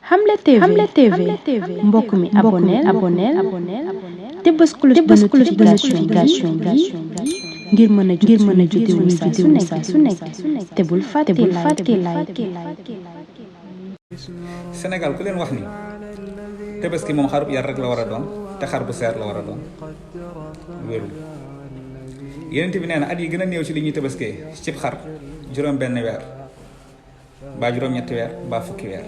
Hamlet TV mbokk mi abonneel te bës notification bi ngir mën a jot vidéo saa su nekk te bul fàtte like. Sénégal ku leen wax ni Tabaski moom xarub yar rek la war a doon te xar bu seer la war a doon wérul. Yonent bi nee na at yi gën a néew ci li ñuy tabaskee cib xar juróom benn weer mbaa juróom ñetti weer mbaa fukki weer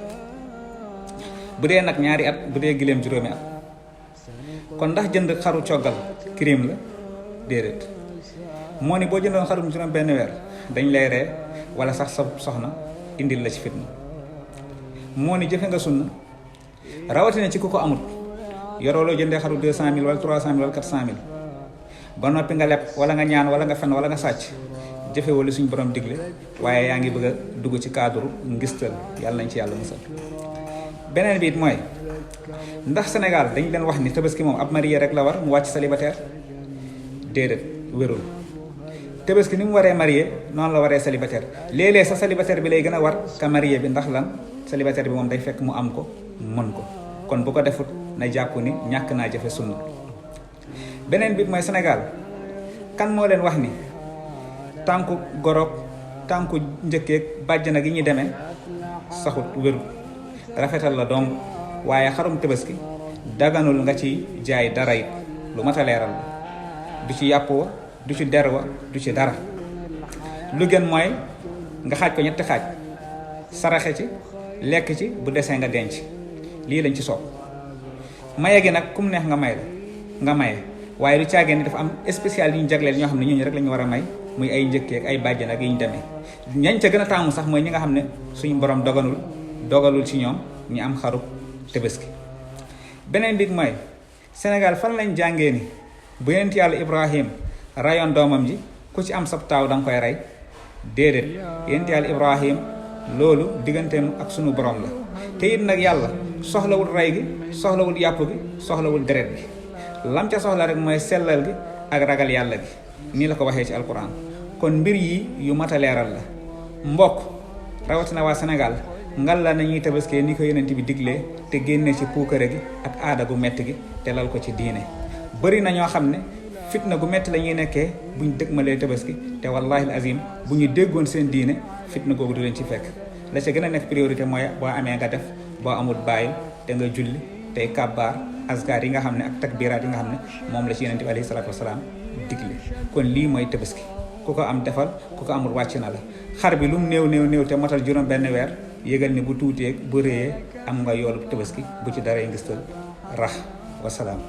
bu dee nag ñaari at bu dee gileem juróomi at kon ndax jënd xaru coggal crime la déedéet. moo ni boo jëndoon xarum juróom benn weer dañ lay ree wala sax sa soxna indil la ci fitna. moo ni jëfe nga sunna rawatina ci ku ko amut yoroo loo jëndee xaru 200 000 wala 300 000 wala 400 000 ba noppi nga leb wala nga ñaan wala nga fen wala nga sàcc jëfe wala suñu borom digle waaye yaa ngi bëgg a dugg ci cadre ngistal yàlla nañ ci yàlla musal. beneen bi it mooy ndax Sénégal dañ leen wax ni tabaski moom ab marié rek la war mu wàcc célibataire déedéet wérul. tabaski ni mu waree marié noonu la waree célibataire léeg-léeg sa célibataire bi lay gën a war ka marié bi ndax lan célibataire bi moom day fekk mu am ko mën ko kon bu ko defut na jàpp ni ñàkk naa jëfe sunna. beneen bi mooy Sénégal kan moo leen wax ni tànku goroog tànku njëkkeeg bàjjana gi ñuy demee saxut wérul rafetal la donc waaye xarum tabaski daganul nga ci jaay dara it lu mat a leeral la du ci yàpp wa du ci der wa du ci dara. lu gën mooy nga xaaj ko ñetti xaaj saraxe ci lekk ci bu desee nga denc lii lañ ci soob. maye gi nag kum neex nga may la nga maye waaye du caagee ni dafa am spécial yi ñu jagleel ñoo xam ne ñooñu rek la ñu war a may muy ay njëkkee ak ay bàjjan ak yi ñu demee. ñañ ca gën a taamu sax mooy ñi nga xam ne suñu borom dogalul ci ñoom ñi am xarub tabaski. beneen bi mooy Sénégal fan lañ jàngee ni bu yonent yàlla Ibrahim rayoon doomam ji ku ci am sab taaw danga koy rey déedéet. yonent yàlla Ibrahim loolu digganteem ak sunu borom la te it nag yàlla soxlawul rey gi soxlawul yàpp gi soxlawul deret gi lam ca soxla rek mooy sellal gi ak ragal yàlla gi nii la ko waxee ci alquran. kon mbir yi yu mat a leeral la mbokk rawatina waa Sénégal ngal la nañuy tabaskee ni ko yonent bi diglee te génne ci puukare gi ak aada gu metti gi te lal ko ci diine. bëri na ñoo xam ne fitna gu metti la ñuy nekkee buñ dëgmalee tabaski te wallahi azim bu ñu déggoon seen diine fitna googu du leen ci fekk. la ca gën a nekk priorité mooy boo amee nga def boo amul bàyyi te nga julli tey kàbbaar asgar yi nga xam ne ak takbiraat yi nga xam ne moom la ci yonent bi alayhi salaatu wasalaam digle. kon lii mooy tabaski ku ko am defal ku ko amul wàcc na la. xar bi lu mu néew te matal juróom benn weer yëgal ni bu tuutee bu réyee am nga yoolu tabaski bu ci dara ngistal rax wasalaam.